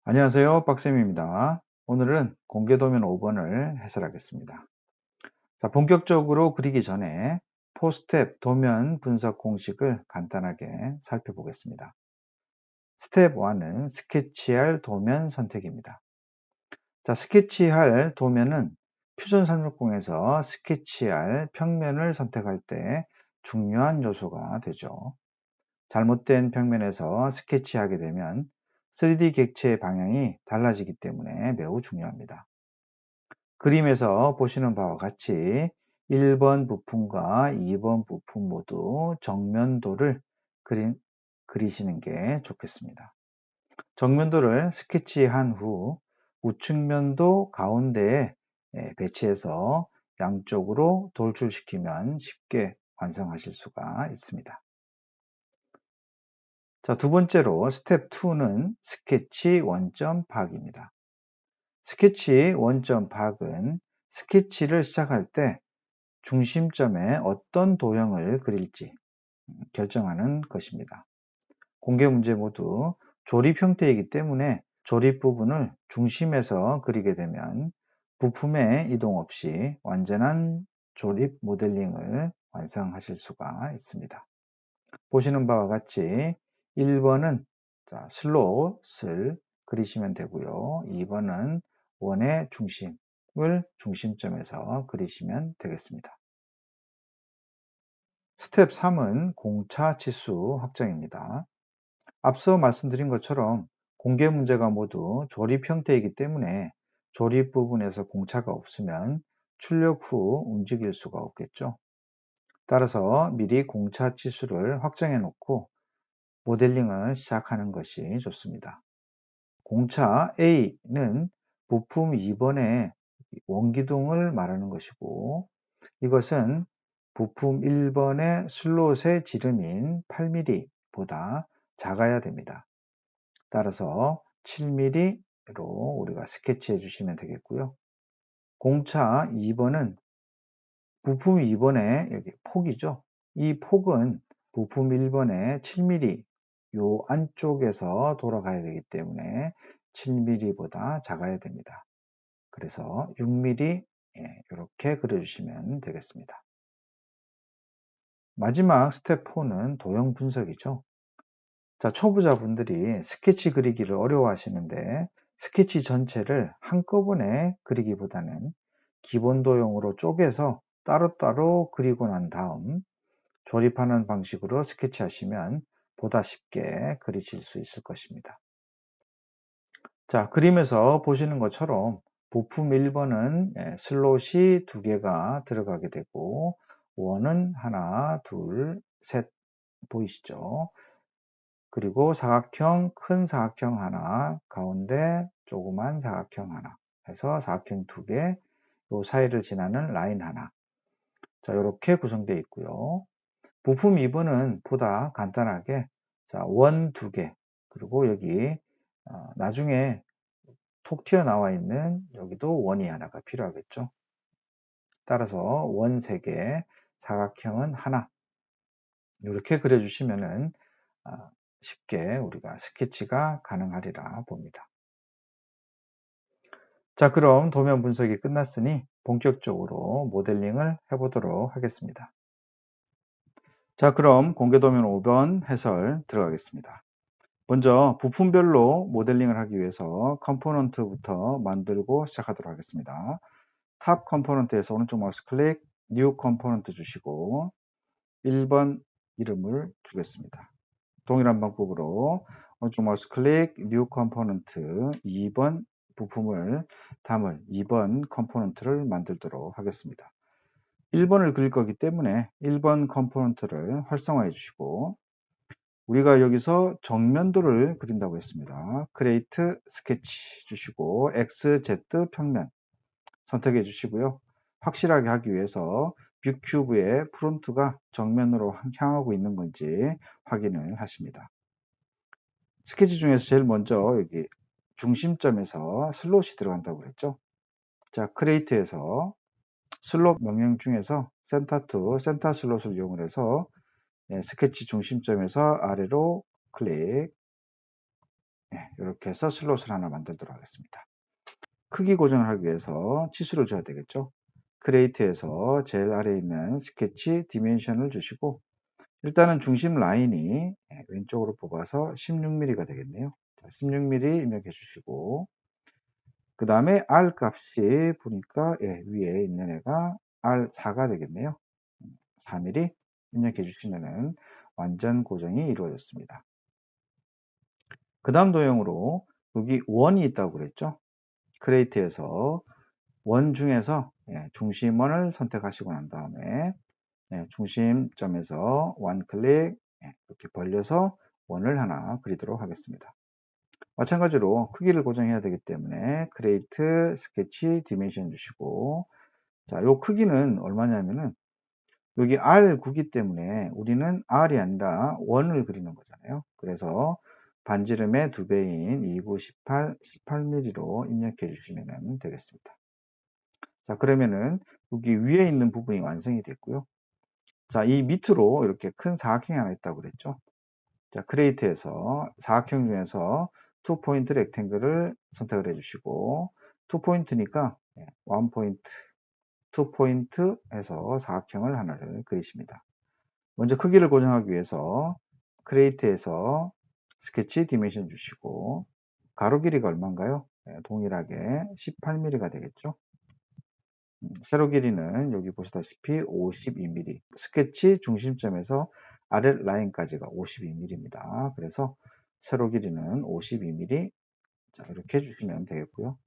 안녕하세요. 빡쌤입니다. 오늘은 공개도면 5번을 해설하겠습니다. 자, 본격적으로 그리기 전에 포스텝 도면 분석 공식을 간단하게 살펴보겠습니다. 스텝 1은 스케치할 도면 선택입니다. 자, 스케치할 도면은 퓨전 360에서 스케치할 평면을 선택할 때 중요한 요소가 되죠. 잘못된 평면에서 스케치하게 되면 3D 객체의 방향이 달라지기 때문에 매우 중요합니다. 그림에서 보시는 바와 같이 1번 부품과 2번 부품 모두 정면도를 그리시는 게 좋겠습니다. 정면도를 스케치한 후 우측면도 가운데에 배치해서 양쪽으로 돌출시키면 쉽게 완성하실 수가 있습니다. 자, 두 번째로 스텝 2는 스케치 원점 파악입니다. 스케치 원점 파악은 스케치를 시작할 때 중심점에 어떤 도형을 그릴지 결정하는 것입니다. 공개 문제 모두 조립 형태이기 때문에 조립 부분을 중심에서 그리게 되면 부품의 이동 없이 완전한 조립 모델링을 완성하실 수가 있습니다. 보시는 바와 같이 1번은 슬롯을 그리시면 되고요. 2번은 원의 중심을 중심점에서 그리시면 되겠습니다. 스텝 3은 공차 치수 확정입니다. 앞서 말씀드린 것처럼 공개 문제가 모두 조립 형태이기 때문에 조립 부분에서 공차가 없으면 출력 후 움직일 수가 없겠죠. 따라서 미리 공차 치수를 확정해 놓고 모델링을 시작하는 것이 좋습니다. 공차 A는 부품 2번의 원기둥을 말하는 것이고 이것은 부품 1번의 슬롯의 지름인 8mm보다 작아야 됩니다. 따라서 7mm로 우리가 스케치해 주시면 되겠고요. 공차 2번은 부품 2번의 여기 폭이죠. 이 폭은 부품 1번의 7mm 요 안쪽에서 돌아가야 되기 때문에 7mm보다 작아야 됩니다. 그래서 6mm 이렇게 그려주시면 되겠습니다. 마지막 스텝 4는 도형 분석이죠. 자, 초보자분들이 스케치 그리기를 어려워하시는데 스케치 전체를 한꺼번에 그리기보다는 기본 도형으로 쪼개서 따로따로 그리고 난 다음 조립하는 방식으로 스케치하시면 보다 쉽게 그리실 수 있을 것입니다. 자, 그림에서 보시는 것처럼 부품 1번은 슬롯이 2개가 들어가게 되고 원은 하나, 둘, 셋 보이시죠? 그리고 사각형, 큰 사각형 하나, 가운데 조그만 사각형 하나 해서 사각형 2개, 요 사이를 지나는 라인 하나. 자, 이렇게 구성되어 있고요. 부품 2번은 보다 간단하게 원 2개, 그리고 여기 나중에 톡 튀어나와 있는 여기도 원이 하나가 필요하겠죠. 따라서 원 3개, 사각형은 하나 이렇게 그려주시면은 쉽게 우리가 스케치가 가능하리라 봅니다. 자, 그럼 도면 분석이 끝났으니 본격적으로 모델링을 해보도록 하겠습니다. 자, 그럼 공개도면 5번 해설 들어가겠습니다. 먼저 부품별로 모델링을 하기 위해서 컴포넌트부터 만들고 시작하도록 하겠습니다. 탑 컴포넌트에서 오른쪽 마우스 클릭, 뉴 컴포넌트 주시고 1번 이름을 주겠습니다. 동일한 방법으로 오른쪽 마우스 클릭, 뉴 컴포넌트 2번 부품을 담을 2번 컴포넌트를 만들도록 하겠습니다. 1번을 그릴 거기 때문에 1번 컴포넌트를 활성화해 주시고 우리가 여기서 정면도를 그린다고 했습니다. 크레이트 스케치 주시고 XZ 평면 선택해 주시고요. 확실하게 하기 위해서 뷰 큐브의 프론트가 정면으로 향하고 있는 건지 확인을 하십니다. 스케치 중에서 제일 먼저 여기 중심점에서 슬롯이 들어간다고 그랬죠. 자, 크레이트에서 슬롯 명령 중에서 센터 투 센터 슬롯을 이용을 해서 스케치 중심점에서 아래로 클릭, 이렇게 해서 슬롯을 하나 만들도록 하겠습니다. 크기 고정을 하기 위해서 치수를 줘야 되겠죠. 크리에이트에서 제일 아래에 있는 스케치 디멘션을 주시고, 일단은 중심 라인이 왼쪽으로 뽑아서 16mm가 되겠네요. 16mm 입력해 주시고, 그 다음에 R 값이 보니까 위에 있는 애가 R4가 되겠네요. 4mm 입력해 주시면은 완전 고정이 이루어졌습니다. 그 다음 도형으로 여기 원이 있다고 그랬죠. 크리에이트에서 원 중에서 중심원을 선택하시고 난 다음에 중심점에서 원 클릭 이렇게 벌려서 원을 하나 그리도록 하겠습니다. 마찬가지로 크기를 고정해야 되기 때문에 크리에이트 스케치 디멘션 주시고, 자, 요 크기는 얼마냐면은 여기 R9기 때문에 우리는 R이 아니라 원을 그리는 거잖아요. 그래서 반지름의 2배인 29, 18, 18mm로 입력해 주시면 되겠습니다. 자, 그러면은 여기 위에 있는 부분이 완성이 됐고요. 자, 이 밑으로 이렇게 큰 사각형이 하나 있다고 그랬죠. 자, 크리에이트에서 사각형 중에서 2포인트 렉탱글을 선택을 해주시고, 2포인트니까 1포인트, 2포인트 해서 사각형을 하나를 그리십니다. 먼저 크기를 고정하기 위해서 크리에이트에서 스케치 디멘션 주시고, 가로 길이가 얼마인가요? 동일하게 18mm가 되겠죠. 세로 길이는 여기 보시다시피 52mm, 스케치 중심점에서 아래 라인까지가 52mm입니다. 그래서 세로 길이는 52mm, 자, 이렇게 해주시면 되겠고요.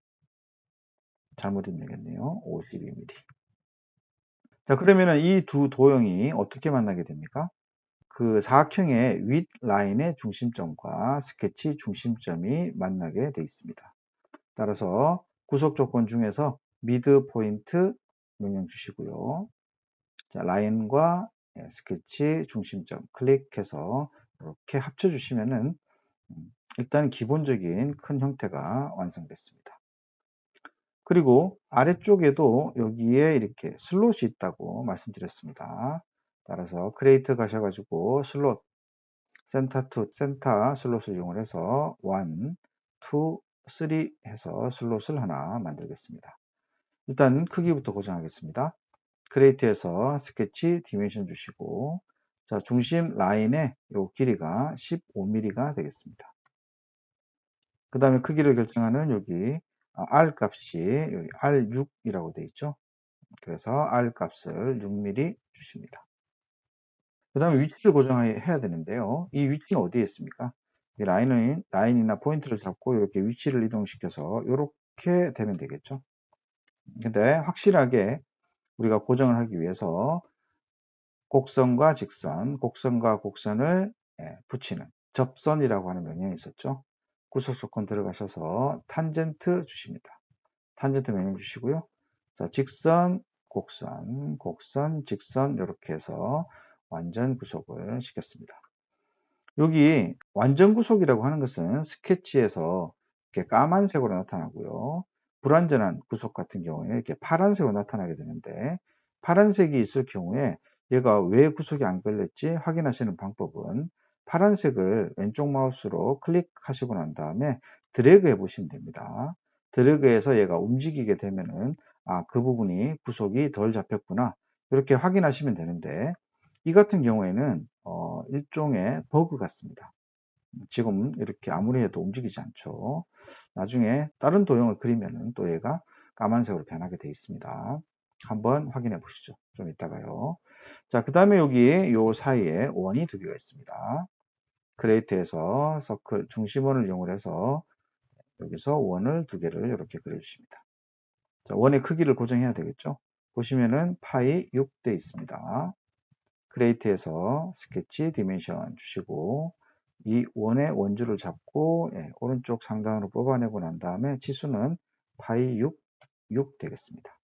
잘못 입력했네요. 52mm. 자, 그러면은 이 두 도형이 어떻게 만나게 됩니까? 그 사각형의 윗 라인의 중심점과 스케치 중심점이 만나게 되어 있습니다. 따라서 구속 조건 중에서 미드 포인트 명령 주시고요. 자, 라인과 스케치 중심점 클릭해서 이렇게 합쳐 주시면은 일단 기본적인 큰 형태가 완성됐습니다. 그리고 아래쪽에도 여기에 이렇게 슬롯이 있다고 말씀드렸습니다. 따라서 크리에이트 가셔가지고 슬롯 센터 투 센터 슬롯을 이용해서 1, 2, 3 해서 슬롯을 하나 만들겠습니다. 일단 크기부터 고정하겠습니다. 크리에이트에서 스케치 디멘션 주시고, 자, 중심 라인의 요 길이가 15mm가 되겠습니다. 그 다음에 크기를 결정하는 여기 R 값이 여기 R6이라고 되어 있죠. 그래서 R 값을 6mm 주십니다. 그 다음에 위치를 고정해야 되는데요. 이 위치는 어디에 있습니까? 이 라인이나 포인트를 잡고 이렇게 위치를 이동시켜서 이렇게 되면 되겠죠. 근데 확실하게 우리가 고정을 하기 위해서 곡선과 직선, 곡선과 곡선을 붙이는 접선이라고 하는 명령이 있었죠. 구속 조건 들어가셔서 탄젠트 주십니다. 탄젠트 명령 주시고요. 자, 직선, 곡선, 곡선, 직선 이렇게 해서 완전 구속을 시켰습니다. 여기 완전 구속이라고 하는 것은 스케치에서 이렇게 까만색으로 나타나고요. 불완전한 구속 같은 경우에는 이렇게 파란색으로 나타나게 되는데, 파란색이 있을 경우에 얘가 왜 구속이 안 걸렸지 확인하시는 방법은 파란색을 왼쪽 마우스로 클릭하시고 난 다음에 드래그 해 보시면 됩니다. 드래그해서 얘가 움직이게 되면은 그 부분이 구속이 덜 잡혔구나 이렇게 확인하시면 되는데, 이 같은 경우에는 일종의 버그 같습니다. 지금 이렇게 아무리 해도 움직이지 않죠. 나중에 다른 도형을 그리면은 또 얘가 까만색으로 변하게 되어 있습니다. 한번 확인해 보시죠. 좀 이따가요. 자, 그 다음에 여기 요 사이에 원이 두 개가 있습니다. 크리에이트에서 서클 중심원을 이용해서 여기서 원을 두 개를 이렇게 그려주십니다. 자, 원의 크기를 고정해야 되겠죠. 보시면은 파이 6 돼 있습니다. 크리에이트에서 스케치 디멘션 주시고, 이 원의 원주를 잡고 오른쪽 상단으로 뽑아내고 난 다음에 치수는 파이 6 되겠습니다.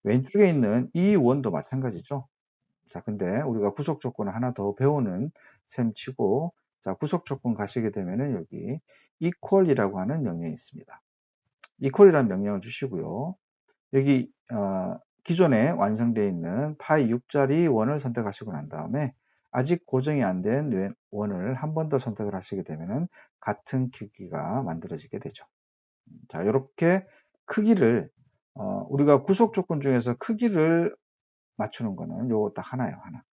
왼쪽에 있는 이 원도 마찬가지죠. 자, 근데 우리가 구속 조건을 하나 더 배우는 셈 치고, 자, 구속 조건 가시게 되면은 여기 equal이라고 하는 명령이 있습니다. equal이라는 명령을 주시고요. 여기 기존에 완성되어 있는 파이 6짜리 원을 선택하시고 난 다음에 아직 고정이 안 된 원을 한 번 더 선택을 하시게 되면은 같은 크기가 만들어지게 되죠. 자, 이렇게 크기를 우리가 구속 조건 중에서 크기를 맞추는 거는 요거 딱 하나예요, 하나.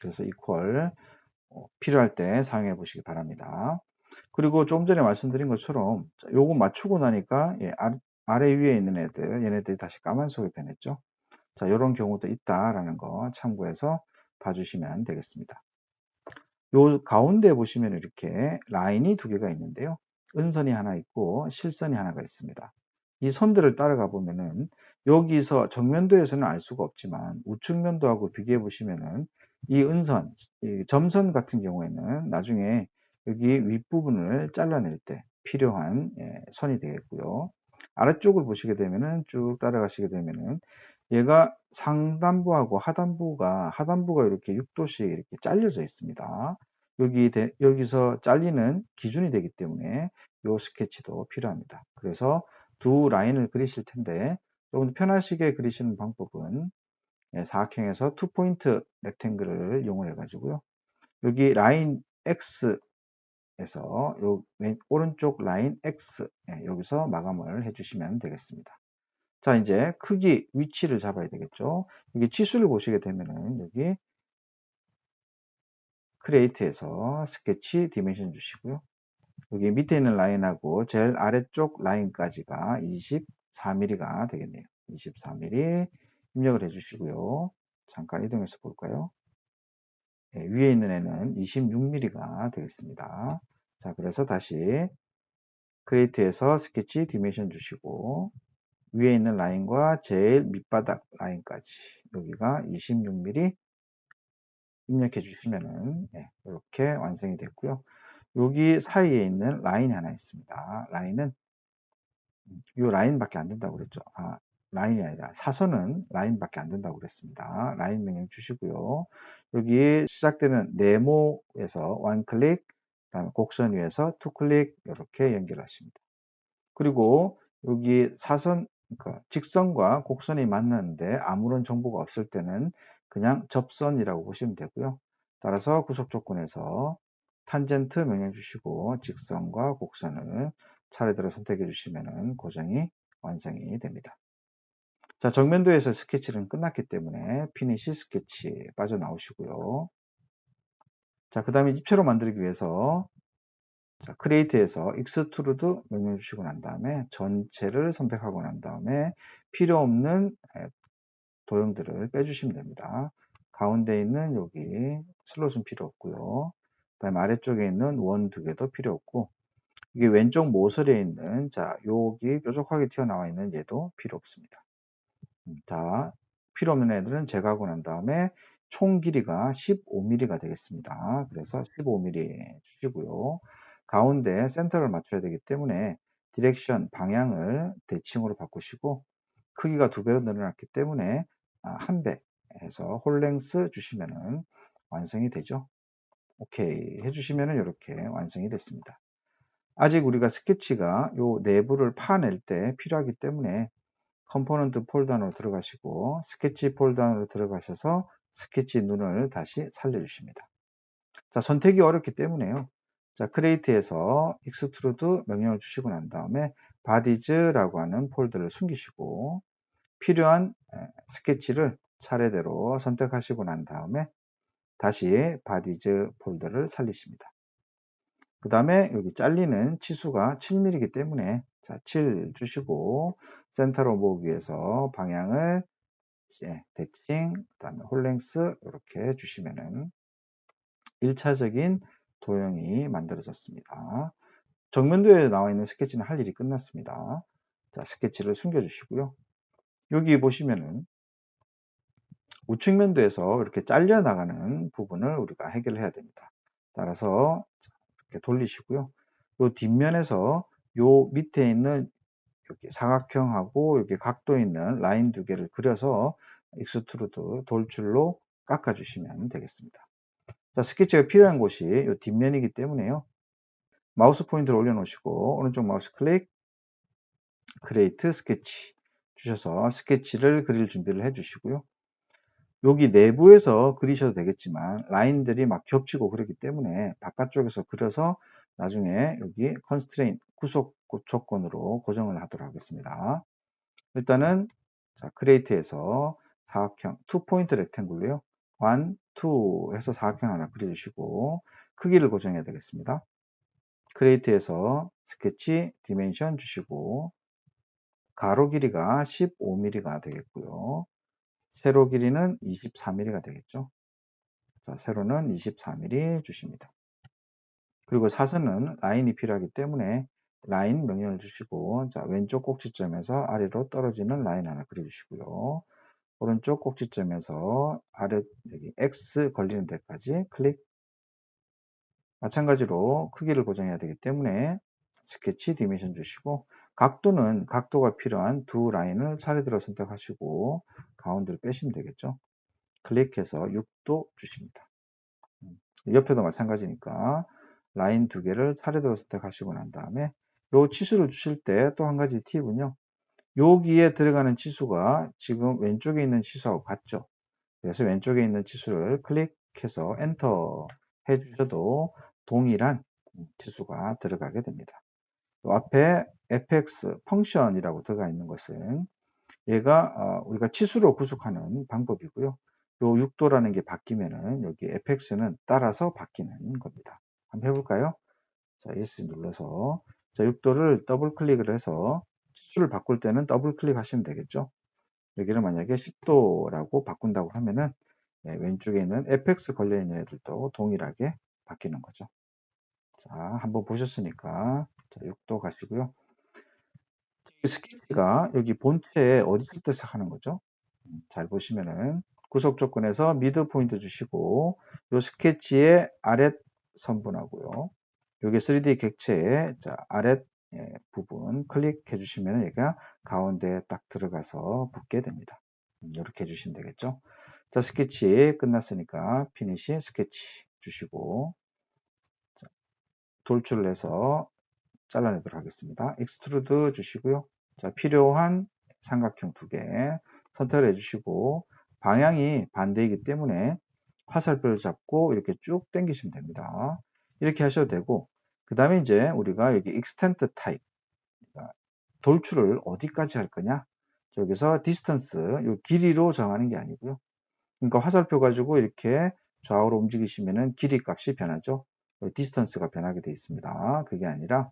그래서 equal 필요할 때 사용해 보시기 바랍니다. 그리고 좀 전에 말씀드린 것처럼 요거 맞추고 나니까 아래 위에 있는 얘네들이 다시 까만색으로 변했죠. 자, 이런 경우도 있다라는 거 참고해서 봐주시면 되겠습니다. 요 가운데 보시면 이렇게 라인이 두 개가 있는데요. 은선이 하나 있고 실선이 하나가 있습니다. 이 선들을 따라가 보면은 여기서 정면도에서는 알 수가 없지만 우측면도하고 비교해 보시면은 이 은선, 이 점선 같은 경우에는 나중에 여기 윗부분을 잘라낼 때 필요한 선이 되겠고요. 아래쪽을 보시게 되면은 쭉 따라가시게 되면은 얘가 상단부하고 하단부가 이렇게 6도씩 이렇게 잘려져 있습니다. 여기서 잘리는 기준이 되기 때문에 이 스케치도 필요합니다. 그래서 두 라인을 그리실 텐데 조금 더 편하시게 그리시는 방법은 사각형에서 투포인트 렉탱글을 이용을 해가지고요. 여기 라인 X에서 오른쪽 라인 X 여기서 마감을 해주시면 되겠습니다. 자, 이제 크기, 위치를 잡아야 되겠죠. 여기 치수를 보시게 되면은 여기 크리에이트에서 스케치 디멘션 주시고요. 여기 밑에 있는 라인하고 제일 아래쪽 라인까지가 24mm가 되겠네요. 24mm 입력을 해주시고요. 잠깐 이동해서 볼까요? 네, 위에 있는 애는 26mm가 되겠습니다. 자, 그래서 다시 크리에이트에서 스케치 디멘션 주시고 위에 있는 라인과 제일 밑바닥 라인까지 여기가 26mm 입력해 주시면은 이렇게 완성이 됐고요. 여기 사이에 있는 라인이 하나 있습니다. 라인은 이 라인밖에 안 된다고 그랬죠. 라인이 아니라 사선은 라인밖에 안 된다고 그랬습니다. 라인 명령 주시고요. 여기 시작되는 네모에서 원 클릭, 그다음에 곡선 위에서 투 클릭 이렇게 연결하십니다. 그리고 여기 사선, 그러니까 직선과 곡선이 만났는데 아무런 정보가 없을 때는 그냥 접선이라고 보시면 되고요. 따라서 구속 조건에서 탄젠트 명령 주시고 직선과 곡선을 차례대로 선택해 주시면 고정이 완성이 됩니다. 자, 정면도에서 스케치는 끝났기 때문에 피니시 스케치 빠져나오시고요. 자, 그 다음에 입체로 만들기 위해서 자, 크리에이트에서 익스트루드 명령 주시고 난 다음에 전체를 선택하고 난 다음에 필요 없는 도형들을 빼주시면 됩니다. 가운데 있는 여기 슬롯은 필요 없고요. 그 다음에 아래쪽에 있는 원 두 개도 필요 없고 이게 왼쪽 모서리에 있는 자 여기 뾰족하게 튀어나와 있는 얘도 필요 없습니다. 자, 필요 없는 애들은 제거하고 난 다음에 총 길이가 15mm가 되겠습니다. 그래서 15mm 주시고요. 가운데 센터를 맞춰야 되기 때문에 디렉션 방향을 대칭으로 바꾸시고 크기가 2배로 늘어났기 때문에 1배 해서 홀랭스 주시면은 완성이 되죠. 오케이 해주시면은 이렇게 완성이 됐습니다. 아직 우리가 스케치가 요 내부를 파낼 때 필요하기 때문에 컴포넌트 폴더 안으로 들어가시고 스케치 폴더 안으로 들어가셔서 스케치 눈을 다시 살려주십니다. 자, 선택이 어렵기 때문에요. 자, 크리에이트에서 익스트루드 명령을 주시고 난 다음에 바디즈라고 하는 폴더를 숨기시고 필요한 스케치를 차례대로 선택하시고 난 다음에 다시 바디즈 폴더를 살리십니다. 그 다음에 여기 잘리는 치수가 7mm이기 때문에 자, 7 주시고 센터로 모으기 위해서 방향을 대칭, 그 다음에 홀랭스 이렇게 주시면은 1차적인 도형이 만들어졌습니다. 정면도에 나와 있는 스케치는 할 일이 끝났습니다. 자, 스케치를 숨겨 주시고요. 여기 보시면은 우측면도에서 이렇게 잘려 나가는 부분을 우리가 해결을 해야 됩니다. 따라서 이렇게 돌리시고요. 요 뒷면에서 요 밑에 있는 여기 사각형하고 여기 각도 있는 라인 두 개를 그려서 익스트루드 돌줄로 깎아 주시면 되겠습니다. 자, 스케치가 필요한 곳이 이 뒷면이기 때문에요. 마우스 포인트를 올려놓으시고 오른쪽 마우스 클릭, 크리에이트 스케치 주셔서 스케치를 그릴 준비를 해주시고요. 여기 내부에서 그리셔도 되겠지만 라인들이 막 겹치고 그렇기 때문에 바깥쪽에서 그려서 나중에 여기 constraint 구속 조건으로 고정을 하도록 하겠습니다. 일단은 자, create에서 사각형 투 포인트 렉탱글로요. 1, 2 해서 사각형 하나 그려주시고 크기를 고정해야 되겠습니다. create에서 스케치 디멘션 주시고 가로 길이가 15mm가 되겠고요. 세로 길이는 24mm가 되겠죠. 자, 세로는 24mm 주십니다. 그리고 사선은 라인이 필요하기 때문에 라인 명령을 주시고, 자, 왼쪽 꼭지점에서 아래로 떨어지는 라인 하나 그려주시고요. 오른쪽 꼭지점에서 아래 여기 X 걸리는 데까지 클릭. 마찬가지로 크기를 고정해야 되기 때문에 스케치 디멘션 주시고, 각도는 각도가 필요한 두 라인을 차례대로 선택하시고 가운데를 빼시면 되겠죠. 클릭해서 6도 주십니다. 옆에도 마찬가지니까 라인 두 개를 차례대로 선택하시고 난 다음에 요 치수를 주실 때 또 한 가지 팁은요. 여기에 들어가는 치수가 지금 왼쪽에 있는 치수하고 같죠. 그래서 왼쪽에 있는 치수를 클릭해서 엔터 해주셔도 동일한 치수가 들어가게 됩니다. 요 앞에 fx 펑션이라고 들어가 있는 것은 얘가 우리가 치수로 구속하는 방법이고요. 요 6도라는 게 바뀌면은 여기 fx는 따라서 바뀌는 겁니다. 한번 해볼까요? 자, ESC 눌러서 자, 6도를 더블 클릭을 해서 치수를 바꿀 때는 더블 클릭하시면 되겠죠. 여기를 만약에 10도라고 바꾼다고 하면은 왼쪽에 있는 fx 걸려 있는 애들도 동일하게 바뀌는 거죠. 자, 한번 보셨으니까 자, 6도 가시고요. 스케치가 여기 본체에 어디부터 시작하는 거죠? 잘 보시면은 구속 조건에서 미드 포인트 주시고 요 스케치의 아랫 선분하고요. 여기 3D 객체의 자, 아랫 부분 클릭해 주시면 얘가 가운데에 딱 들어가서 붙게 됩니다. 이렇게 해주시면 되겠죠. 자, 스케치 끝났으니까 피니시 스케치 주시고 자, 돌출을 해서 잘라내도록 하겠습니다. 익스트루드 주시고요. 자, 필요한 삼각형 두 개 선택을 해주시고 방향이 반대이기 때문에 화살표를 잡고 이렇게 쭉 당기시면 됩니다. 이렇게 하셔도 되고 그 다음에 이제 우리가 여기 extend type 돌출을 어디까지 할 거냐 여기서 distance 요 길이로 정하는 게 아니고요. 그러니까 화살표 가지고 이렇게 좌우로 움직이시면은 길이 값이 변하죠. 디스턴스가 변하게 되어 있습니다. 그게 아니라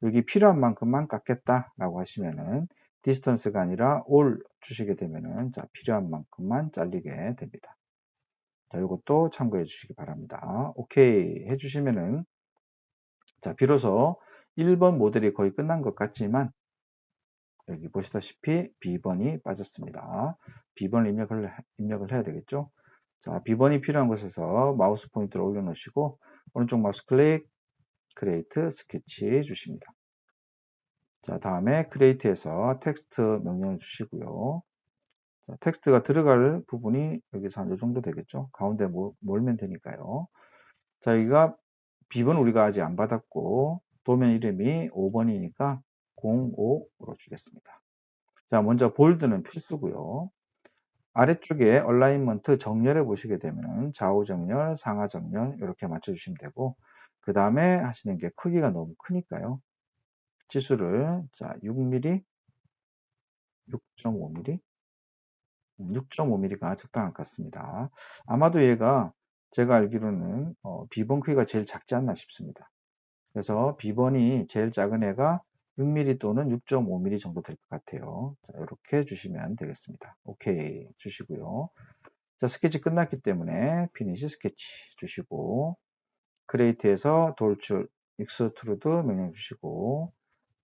여기 필요한 만큼만 깎겠다라고 하시면은 디스턴스가 아니라 all 주시게 되면은 자, 필요한 만큼만 잘리게 됩니다. 자, 이것도 참고해 주시기 바랍니다. 오케이 해 주시면은 자, 비로소 1번 모델이 거의 끝난 것 같지만 여기 보시다시피 B번이 빠졌습니다. B번을 입력을 해야 되겠죠. 자, B번이 필요한 곳에서 마우스 포인트를 올려놓으시고 오른쪽 마우스 클릭, 크리에이트 스케치 주십니다. 자, 다음에 크리에이트에서 텍스트 명령을 주시고요. 자, 텍스트가 들어갈 부분이 여기서 한 이 정도 되겠죠. 가운데 몰면 되니까요. 자, 여기가 B번 우리가 아직 안 받았고 도면 이름이 5번이니까 05로 주겠습니다. 자, 먼저 볼드는 필수고요. 아래쪽에 얼라인먼트 정렬해 보시게 되면 좌우 정렬, 상하 정렬 이렇게 맞춰주시면 되고 그 다음에 하시는 게 크기가 너무 크니까요. 지수를 자 6mm, 6.5mm, 6.5mm가 적당할 것 같습니다. 아마도 얘가 제가 알기로는 B번 크기가 제일 작지 않나 싶습니다. 그래서 B번이 제일 작은 애가 6mm 또는 6.5mm 정도 될 것 같아요. 자, 이렇게 주시면 되겠습니다. 오케이 주시고요. 자, 스케치 끝났기 때문에 피니시 스케치 주시고 크리에이트에서 돌출 익스트루드 명령 주시고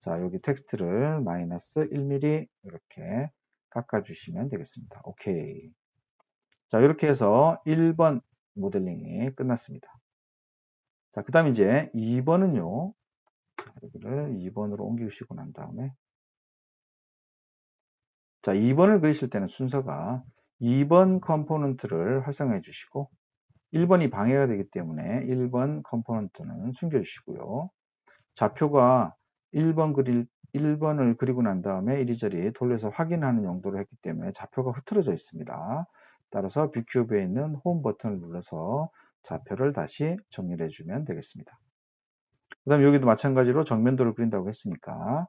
자, 여기 텍스트를 마이너스 1mm 이렇게 깎아 주시면 되겠습니다. 오케이. 자, 이렇게 해서 1번 모델링이 끝났습니다. 자, 그 다음 이제 2번은요. 여기를 2번으로 옮기시고 난 다음에 자, 2번을 그리실 때는 순서가 2번 컴포넌트를 활성화해 주시고 1번이 방해가 되기 때문에 1번 컴포넌트는 숨겨 주시고요. 좌표가 1번을 그리고 난 다음에 이리저리 돌려서 확인하는 용도로 했기 때문에 좌표가 흐트러져 있습니다. 따라서 뷰큐브에 있는 홈 버튼을 눌러서 좌표를 다시 정리를 해주면 되겠습니다. 그 다음에 여기도 마찬가지로 정면도를 그린다고 했으니까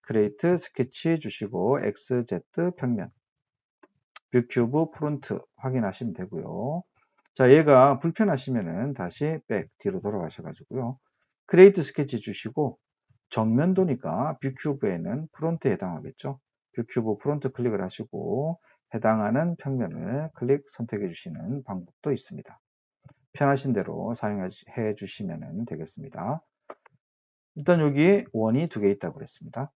크레이트 스케치 주시고 XZ 평면 뷰큐브 프론트 확인하시면 되고요. 자, 얘가 불편하시면은 다시 백 뒤로 돌아가셔가지고요. 크레이트 스케치 주시고 정면도니까 뷰큐브에는 프론트에 해당하겠죠. 뷰큐브 프론트 클릭을 하시고 해당하는 평면을 선택해 주시는 방법도 있습니다. 편하신 대로 사용해 주시면 되겠습니다. 일단 여기 원이 두 개 있다고 그랬습니다.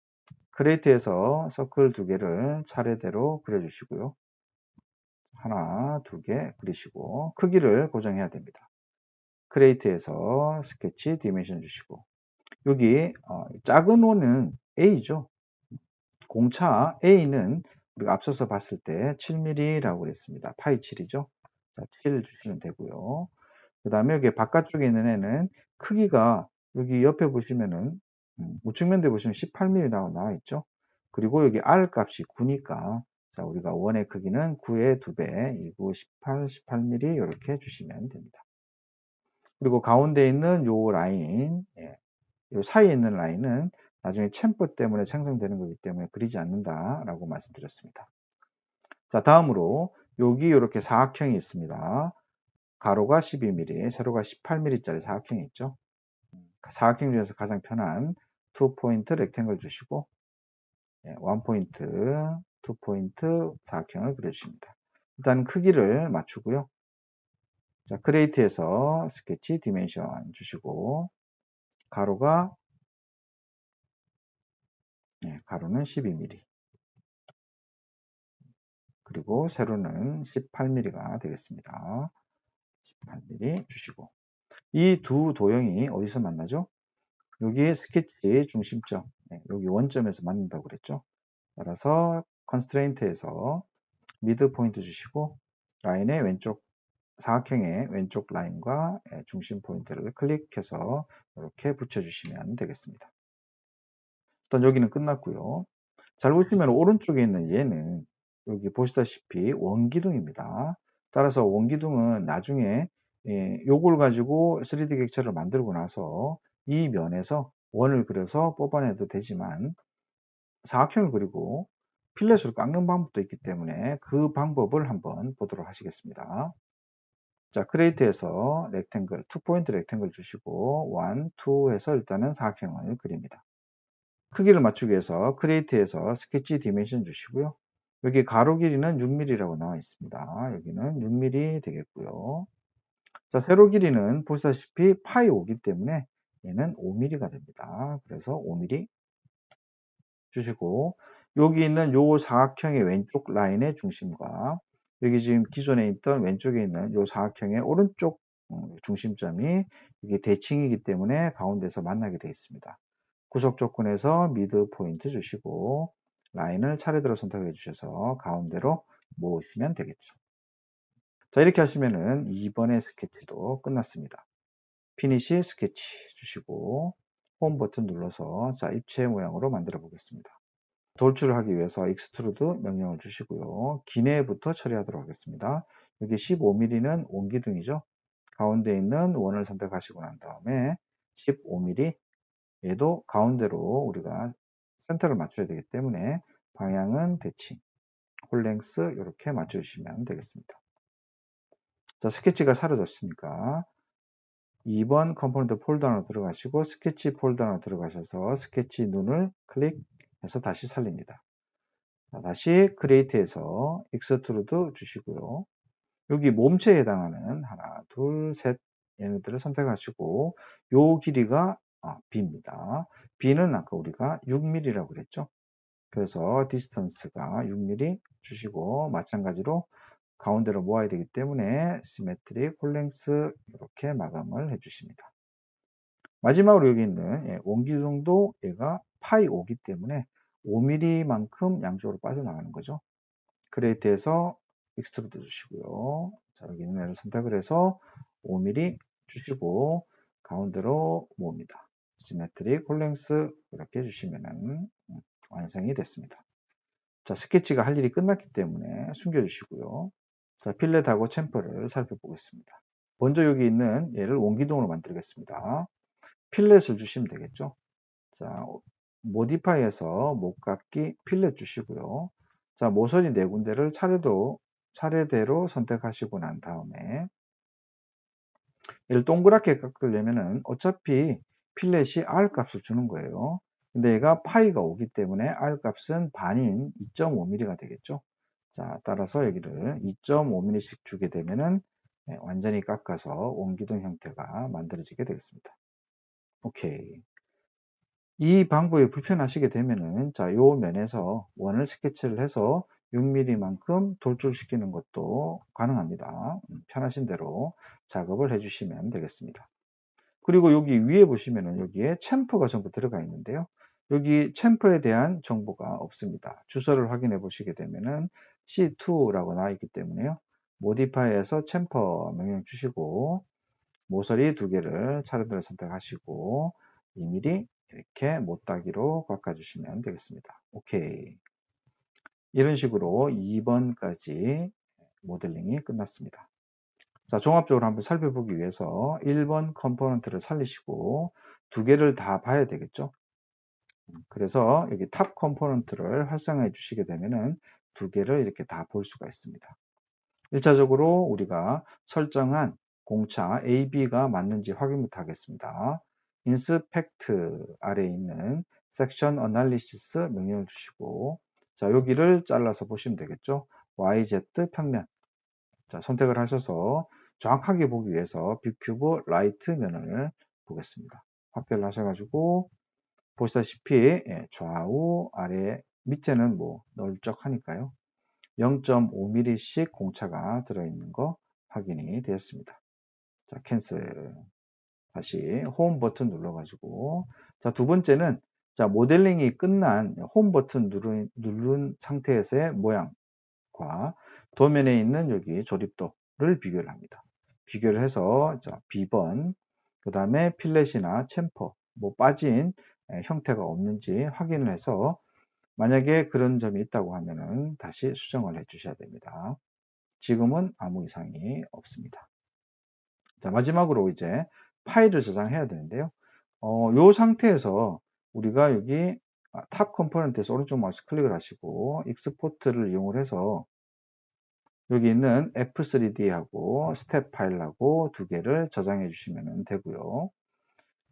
크레이트에서 서클 두 개를 차례대로 그려주시고요. 하나, 두 개 그리시고 크기를 고정해야 됩니다. 크레이트에서 스케치 디멘션 주시고 여기 작은 원은 A죠. 공차 A는 우리가 앞서서 봤을 때 7mm라고 그랬습니다. 파이 7이죠. 자, 7 주시면 되고요. 그 다음에 여기 바깥쪽에 있는 애는 크기가 여기 옆에 보시면은 우측면대 보시면 18mm라고 나와 있죠. 그리고 여기 R 값이 9니까 자, 우리가 원의 크기는 9의 2배, 2, 9, 18, 18mm 이렇게 주시면 됩니다. 그리고 가운데 있는 요 라인, 요 사이에 있는 라인은 나중에 챔퍼 때문에 생성되는 거기 때문에 그리지 않는다라고 말씀드렸습니다. 자, 다음으로 여기 이렇게 사각형이 있습니다. 가로가 12mm, 세로가 18mm짜리 사각형이 있죠. 사각형 중에서 가장 편한 2포인트 렉탱글 주시고 1포인트, 2포인트 사각형을 그려주십니다. 일단 크기를 맞추고요. 자, 크레이트에서 스케치 디멘션 주시고 가로가 가로는 12mm 그리고 세로는 18mm가 되겠습니다. 18mm 주시고 이 두 도형이 어디서 만나죠? 여기 스케치 중심점, 여기 원점에서 맞는다고 그랬죠. 따라서 컨스트레인트에서 미드 포인트 주시고 라인의 왼쪽 사각형의 왼쪽 라인과 중심 포인트를 클릭해서 이렇게 붙여주시면 되겠습니다. 일단 여기는 끝났고요. 잘 보시면 오른쪽에 있는 얘는 여기 보시다시피 원기둥입니다. 따라서 원기둥은 나중에 요걸 가지고 3D 객체를 만들고 나서 이 면에서 원을 그려서 뽑아내도 되지만 사각형을 그리고 필렛으로 깎는 방법도 있기 때문에 그 방법을 한번 보도록 하시겠습니다. 자, 크레이트에서 렉탱글, 2포인트 렉탱글 주시고 1, 2 해서 일단은 사각형을 그립니다. 크기를 맞추기 위해서 크레이트에서 스케치 디멘션 주시고요. 여기 가로 길이는 6mm라고 나와 있습니다. 여기는 6mm 되겠고요. 자, 세로 길이는 보시다시피 파이 5기 때문에 얘는 5mm가 됩니다. 그래서 5mm 주시고 여기 있는 요 사각형의 왼쪽 라인의 중심과 여기 지금 기존에 있던 왼쪽에 있는 요 사각형의 오른쪽 중심점이 이게 대칭이기 때문에 가운데서 만나게 되어 있습니다. 구석 조건에서 미드 포인트 주시고 라인을 차례대로 선택해 주셔서 가운데로 모으시면 되겠죠. 자, 이렇게 하시면은 2번의 스케치도 끝났습니다. 피니시 스케치 주시고 홈 버튼 눌러서 자, 입체 모양으로 만들어 보겠습니다. 돌출을 하기 위해서 익스트루드 명령을 주시고요. 기내부터 처리하도록 하겠습니다. 여기 15mm는 원기둥이죠. 가운데 있는 원을 선택하시고 난 다음에 15mm 얘도 가운데로 우리가 센터를 맞춰야 되기 때문에 방향은 대칭, 홀랭스 이렇게 맞춰주시면 되겠습니다. 자, 스케치가 사라졌으니까 2번 컴포넌트 폴더로 들어가시고 스케치 폴더로 들어가셔서 스케치 눈을 클릭해서 다시 살립니다. 자, 다시 크리에이트에서 익스트루드 주시고요. 여기 몸체에 해당하는 하나, 둘, 셋 얘네들을 선택하시고 요 길이가 B입니다. B는 아까 우리가 6mm라고 그랬죠. 그래서 디스턴스가 6mm 주시고 마찬가지로 가운데로 모아야 되기 때문에 시메트릭 홀랭스 이렇게 마감을 해주십니다. 마지막으로 여기 있는 원기둥도 얘가 파이 5기 때문에 5mm만큼 양쪽으로 빠져나가는 거죠. 크레이트에서 익스트루드 주시고요. 자, 여기 있는 애를 선택을 해서 5mm 주시고 가운데로 모읍니다. 시메트릭 홀랭스 이렇게 해주시면은 완성이 됐습니다. 자, 스케치가 할 일이 끝났기 때문에 숨겨주시고요. 자, 필렛하고 챔퍼를 살펴보겠습니다. 먼저 여기 있는 얘를 원기둥으로 만들겠습니다. 필렛을 주시면 되겠죠. 자, 모디파이에서 목깎기 필렛 주시고요. 자, 모서리 네 군데를 차례대로 선택하시고 난 다음에 얘를 동그랗게 깎으려면은 어차피 필렛이 R 값을 주는 거예요. 근데 얘가 파이가 오기 때문에 R 값은 반인 2.5mm가 되겠죠. 자, 따라서 여기를 2.5mm씩 주게 되면은 완전히 깎아서 원기둥 형태가 만들어지게 되겠습니다. 오케이. 이 방법이 불편하시게 되면은 자, 요 면에서 원을 스케치를 해서 6mm만큼 돌출시키는 것도 가능합니다. 편하신 대로 작업을 해주시면 되겠습니다. 그리고 여기 위에 보시면은 여기에 챔퍼가 전부 들어가 있는데요. 여기 챔퍼에 대한 정보가 없습니다. 주소를 확인해 보시게 되면은 C2라고 나와 있기 때문에요. 모디파이에서 챔퍼 명령 주시고 모서리 두 개를 차례대로 선택하시고 2mm 이렇게 못따기로 깎아주시면 되겠습니다. 오케이. 이런 식으로 2번까지 모델링이 끝났습니다. 자, 종합적으로 한번 살펴보기 위해서 1번 컴포넌트를 살리시고 두 개를 다 봐야 되겠죠. 그래서 여기 탑 컴포넌트를 활성화해 주시게 되면은 두 개를 이렇게 다 볼 수가 있습니다. 1차적으로 우리가 설정한 공차 AB가 맞는지 확인부터 하겠습니다. 인스펙트 아래에 있는 섹션 어널리시스 명령을 주시고 자, 여기를 잘라서 보시면 되겠죠. YZ 평면. 자, 선택을 하셔서 정확하게 보기 위해서 뷰큐브 라이트 면을 보겠습니다. 확대를 하셔가지고 보시다시피 좌우 아래 밑에는 뭐 널쩍하니까요. 0.5mm씩 공차가 들어있는 거 확인이 되었습니다. 자, 캔슬. 다시 홈 버튼 눌러가지고 자, 두 번째는 자, 모델링이 끝난 홈 버튼 누른 상태에서의 모양과 도면에 있는 여기 조립도를 비교를 합니다. 비교를 해서 자, B번 그 다음에 필렛이나 챔퍼 뭐 빠진 형태가 없는지 확인을 해서 만약에 그런 점이 있다고 하면은 다시 수정을 해 주셔야 됩니다. 지금은 아무 이상이 없습니다. 자, 마지막으로 이제 파일을 저장해야 되는데요. 이 상태에서 우리가 여기 탑 컴포넌트에서 오른쪽 마우스 클릭을 하시고 익스포트를 이용을 해서 여기 있는 F3D하고 스텝 파일하고 두 개를 저장해 주시면 되고요.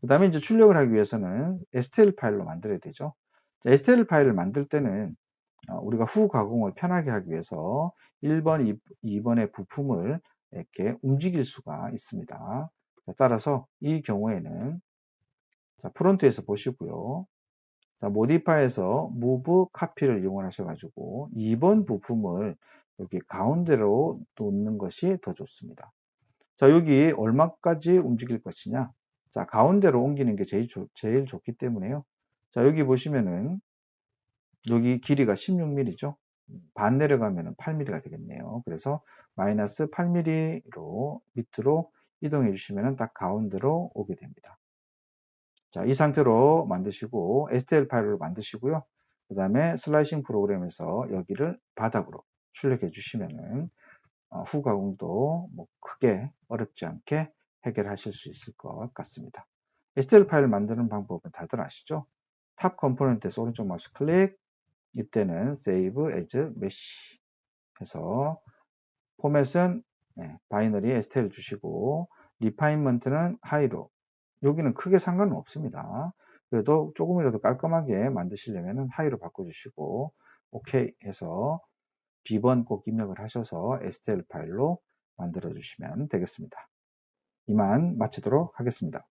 그 다음에 이제 출력을 하기 위해서는 STL 파일로 만들어야 되죠. 자, STL 파일을 만들 때는 우리가 후 가공을 편하게 하기 위해서 1번, 2번의 부품을 이렇게 움직일 수가 있습니다. 자, 따라서 이 경우에는 자, 프론트에서 보시고요. 자, 모디파이에서 move copy를 이용하셔가지고 2번 부품을 여기 가운데로 놓는 것이 더 좋습니다. 자, 여기 얼마까지 움직일 것이냐? 자, 가운데로 옮기는 게 제일 좋기 때문에요. 자, 여기 보시면은 여기 길이가 16mm죠. 반 내려가면 8mm가 되겠네요. 그래서 마이너스 8mm로 밑으로 이동해 주시면 딱 가운데로 오게 됩니다. 자, 이 상태로 만드시고 STL 파일로 만드시고요. 그 다음에 슬라이싱 프로그램에서 여기를 바닥으로 출력해 주시면은 후 가공도 뭐 크게 어렵지 않게 해결하실 수 있을 것 같습니다. STL 파일 만드는 방법은 다들 아시죠? 탑 컴포넌트에서 오른쪽 마우스 클릭, 이때는 Save as Mesh 해서 포맷은 바이너리 STL 주시고 리파인먼트는 하이로. 여기는 크게 상관은 없습니다. 그래도 조금이라도 깔끔하게 만드시려면 하이로 바꿔주시고 OK 해서 B번 꼭 입력을 하셔서 STL 파일로 만들어 주시면 되겠습니다. 이만 마치도록 하겠습니다.